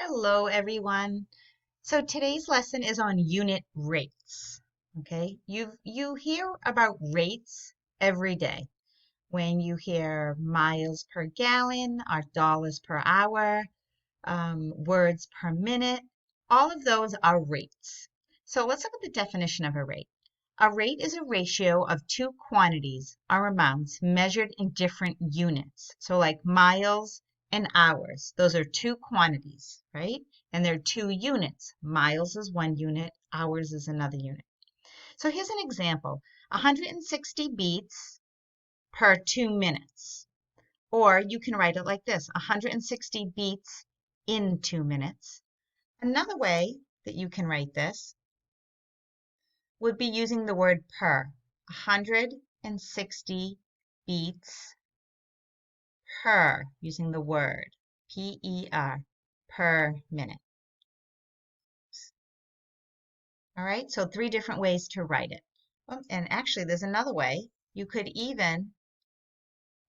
Hello, everyone. So today's lesson is on unit rates. Okay, you hear about rates every day when you hear miles per gallon or dollars per hour, words per minute. All of those are rates. So let's look at the definition of a rate. A rate is a ratio of two quantities or amounts measured in different units. So like miles and hours, those are two quantities, right? And they're two units. Miles is one unit, hours is another unit. So here's an example. 160 beats per 2 minutes. Or you can write it like this, 160 beats in 2 minutes. Another way that you can write this would be using the word per. 160 beats per, using the word, P-E-R, per minute. All right, so 3 different ways to write it. And actually, there's another way. You could even,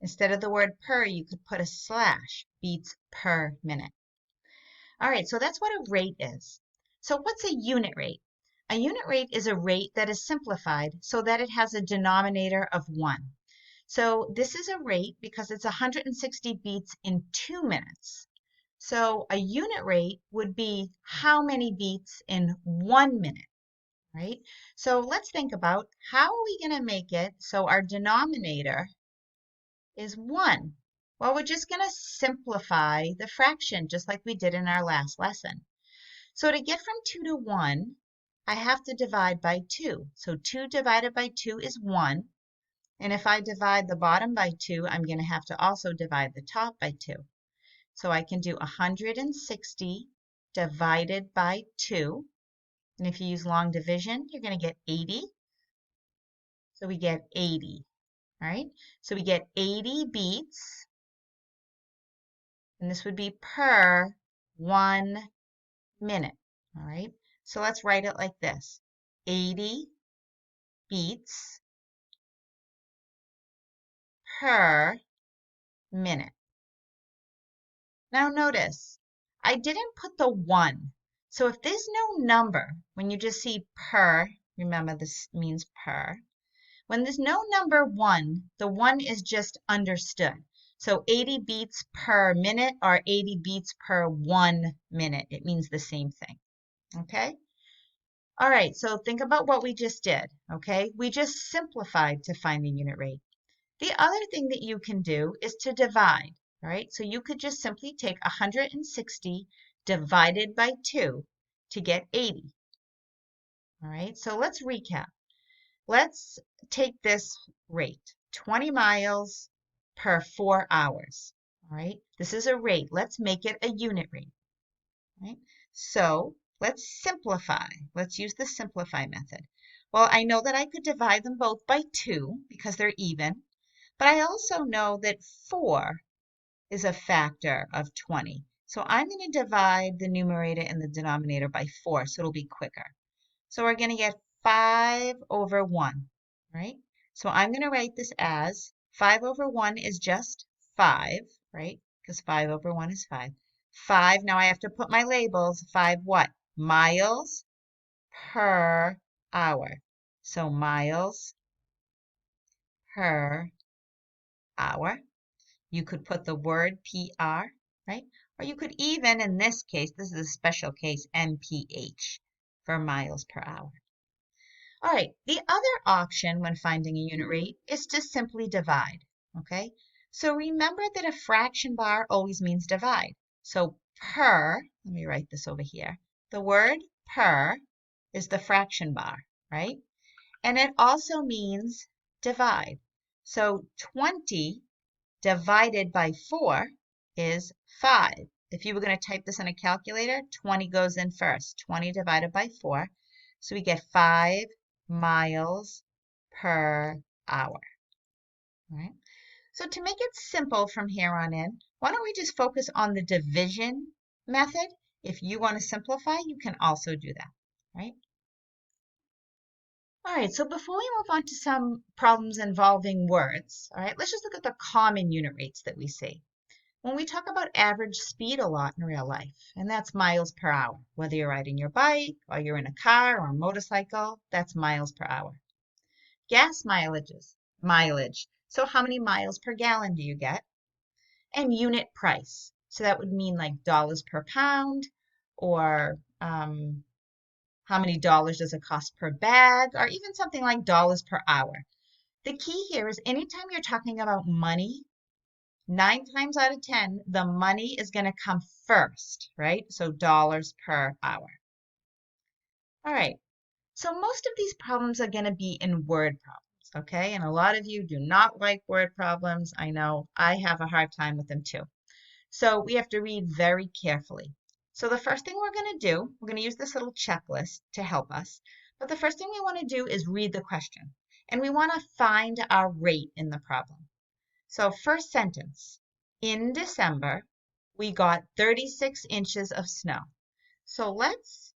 instead of the word per, you could put a slash, beats per minute. All right, so that's what a rate is. So what's a unit rate? A unit rate is a rate that is simplified so that it has a denominator of 1. So this is a rate because it's 160 beats in 2 minutes. So a unit rate would be how many beats in 1 minute, right? So let's think about how are we going to make it so our denominator is 1? Well, we're just going to simplify the fraction just like we did in our last lesson. So to get from 2 to 1, I have to divide by 2. So 2 divided by 2 is 1. And if I divide the bottom by 2, I'm going to have to also divide the top by 2. So I can do 160 divided by 2. And if you use long division, you're going to get 80. So we get 80. All right? So we get 80 beats. And this would be per 1 minute. All right? So let's write it like this. 80 beats per minute. Now notice, I didn't put the 1. So if there's no number, when you just see per, remember this means per. When there's no number 1, the 1 is just understood. So 80 beats per minute or 80 beats per 1 minute. It means the same thing. Okay? All right, so think about what we just did. Okay? We just simplified to find the unit rate. The other thing that you can do is to divide, right? So you could just simply take 160 divided by 2 to get 80. All right, so let's recap. Let's take this rate, 20 miles per 4 hours. All right, this is a rate. Let's make it a unit rate. All right, so let's simplify. Let's use the simplify method. Well, I know that I could divide them both by 2 because they're even. But I also know that 4 is a factor of 20. So I'm going to divide the numerator and the denominator by 4 so it'll be quicker. So we're going to get 5 over 1, right? So I'm going to write this as 5 over 1 is just 5, right? Because 5 over 1 is 5. 5, now I have to put my labels. 5 what? Miles per hour. So miles per hour. You could put the word PR, right? Or you could even, in this case, this is a special case, MPH for miles per hour. All right, the other option when finding a unit rate is to simply divide, okay? So remember that a fraction bar always means divide. So per, let me write this over here. The word per is the fraction bar, right? And it also means divide. So 20 divided by 4 is 5. If you were going to type this on a calculator, 20 goes in first. 20 divided by 4. So we get 5 miles per hour. All right? So to make it simple from here on in, why don't we just focus on the division method? If you want to simplify, you can also do that, right? All right, so before we move on to some problems involving words, all right, let's just look at the common unit rates that we see. when we talk about average speed a lot in real life, and that's miles per hour. Whether you're riding your bike or you're in a car or a motorcycle, that's miles per hour. Gas mileage. So how many miles per gallon do you get? And unit price. So that would mean like dollars per pound, or how many dollars does it cost per bag, or even something like dollars per hour. The key here is anytime you're talking about money, 9 times out of 10, the money is going to come first, right? So dollars per hour. All right. So most of these problems are going to be in word problems, okay? And a lot of you do not like word problems. I know I have a hard time with them too. So we have to read very carefully. So the first thing we're going to do, we're going to use this little checklist to help us. But the first thing we want to do is read the question. And we want to find our rate in the problem. So first sentence, in December, we got 36 inches of snow. So let's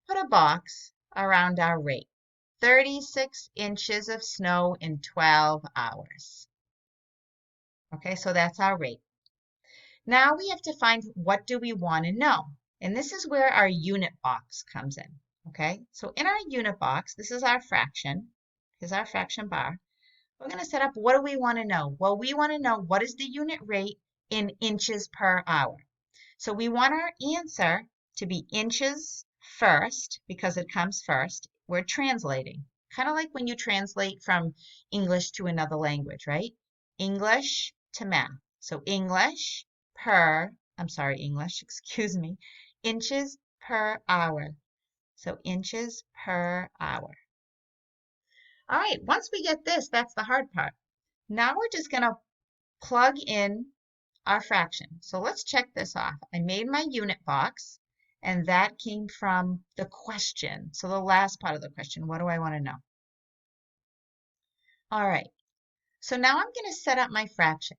put a box around our rate. 36 inches of snow in 12 hours. Okay, so that's our rate. Now we have to find what do we want to know. And this is where our unit box comes in. Okay, so in our unit box, this is our fraction. Here's our fraction bar. We're going to set up what do we want to know? Well, we want to know what is the unit rate in inches per hour. So we want our answer to be inches first because it comes first. We're translating. Kind of like when you translate from English to another language, right? English to math. So English, excuse me, inches per hour. So inches per hour. All right, once we get this, that's the hard part. Now we're just going to plug in our fraction. So let's check this off. I made my unit box, and that came from the question. So the last part of the question, what do I want to know? All right, so now I'm going to set up my fraction.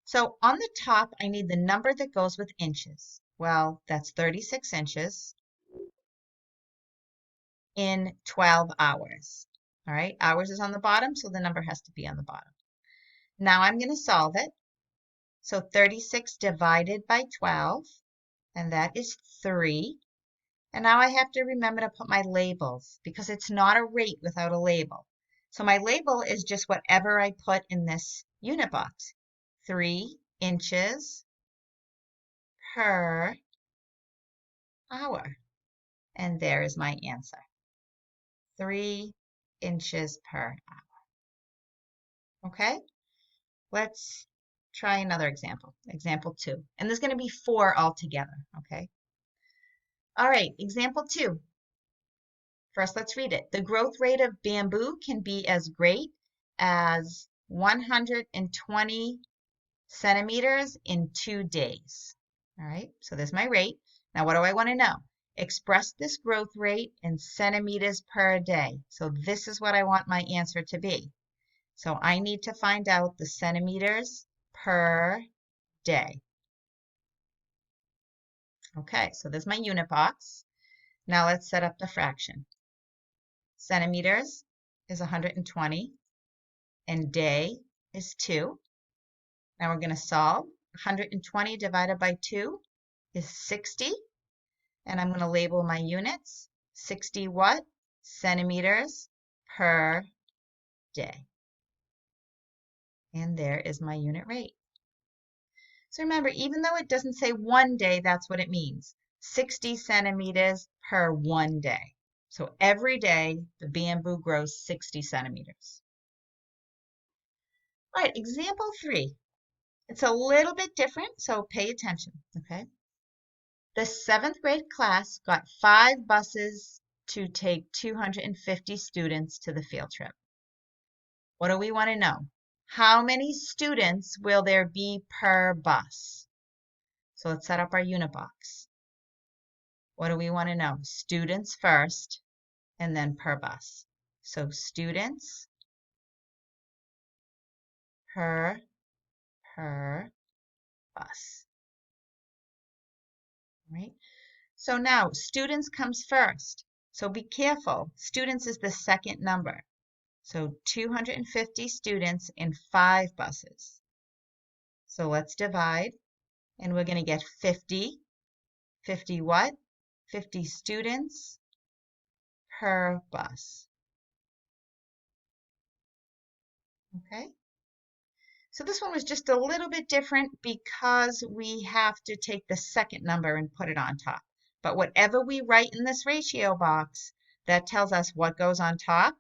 So on the top, I need the number that goes with inches. Well, that's 36 inches in 12 hours. All right, hours is on the bottom, so the number has to be on the bottom. Now I'm going to solve it. So 36 divided by 12, and that is 3. And now I have to remember to put my labels because it's not a rate without a label. So my label is just whatever I put in this unit box. 3 inches per hour. And there is my answer. 3 inches per hour. Okay? Let's try another example. Example 2. And there's going to be 4 altogether. Okay? All right, example 2. First, let's read it. The growth rate of bamboo can be as great as 120 centimeters in 2 days. All right, so there's my rate. Now, what do I want to know? Express this growth rate in centimeters per day. So this is what I want my answer to be. So I need to find out the centimeters per day. Okay, so there's my unit box. Now let's set up the fraction. Centimeters is 120 and day is 2. Now we're going to solve. 120 divided by 2 is 60. And I'm going to label my units. 60 what? Centimeters per day. And there is my unit rate. So remember, even though it doesn't say 1 day, that's what it means. 60 centimeters per 1 day. So every day, the bamboo grows 60 centimeters. All right, example 3. It's a little bit different, so pay attention, okay? The 7th grade class got 5 buses to take 250 students to the field trip. What do we want to know? How many students will there be per bus? So let's set up our unit box. What do we want to know? Students first, and then per bus. So students per bus. Right? So now students comes first. So be careful. Students is the second number. So 250 students in 5 buses. So let's divide, and we're going to get 50. 50 what? 50 students per bus. Okay? So this one was just a little bit different because we have to take the second number and put it on top. But whatever we write in this ratio box, that tells us what goes on top,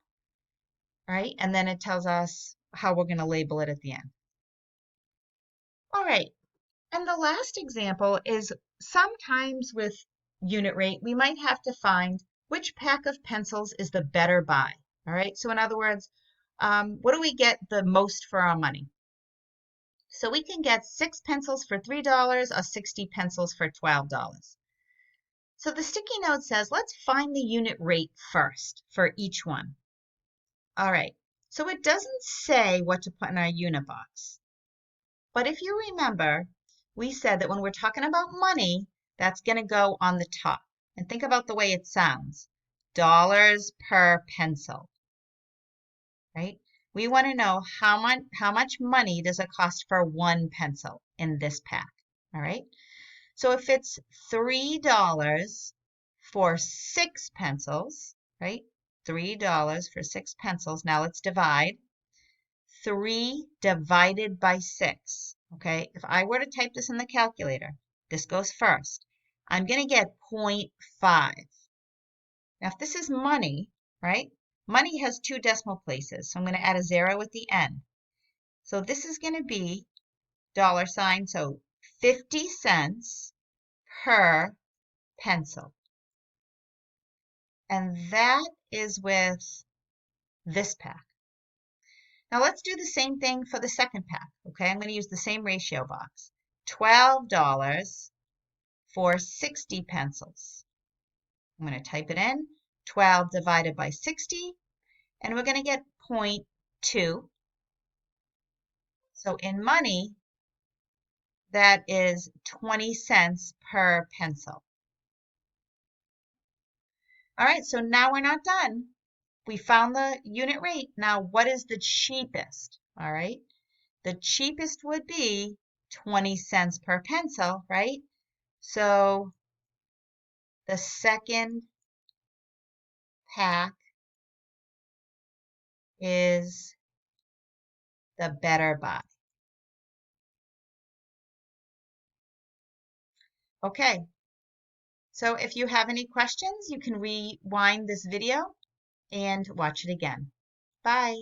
right? And then it tells us how we're going to label it at the end. All right. And the last example is sometimes with unit rate, we might have to find which pack of pencils is the better buy. All right. So in other words, what do we get the most for our money? So we can get 6 pencils for $3 or 60 pencils for $12. So the sticky note says, let's find the unit rate first for each one. All right, so it doesn't say what to put in our unit box. But if you remember, we said that when we're talking about money, that's going to go on the top. And think about the way it sounds. Dollars per pencil, right? We want to know how much money does it cost for one pencil in this pack, all right? So if it's $3 for 6 pencils, right? $3 for 6 pencils. Now let's divide. 3 divided by 6, okay? If I were to type this in the calculator, this goes first. I'm going to get 0.5. Now if this is money, right? Money has 2 decimal places, so I'm going to add a 0 at the end. So this is going to be $, so 50 cents per pencil. And that is with this pack. Now let's do the same thing for the second pack, okay? I'm going to use the same ratio box. $12 for 60 pencils. I'm going to type it in. 12 divided by 60, and we're going to get 0.2. So in money, that is 20 cents per pencil. All right, so now we're not done. We found the unit rate. Now, what is the cheapest? All right, the cheapest would be 20 cents per pencil, right? So the second pack is the better buy. Okay, so if you have any questions, you can rewind this video and watch it again. Bye.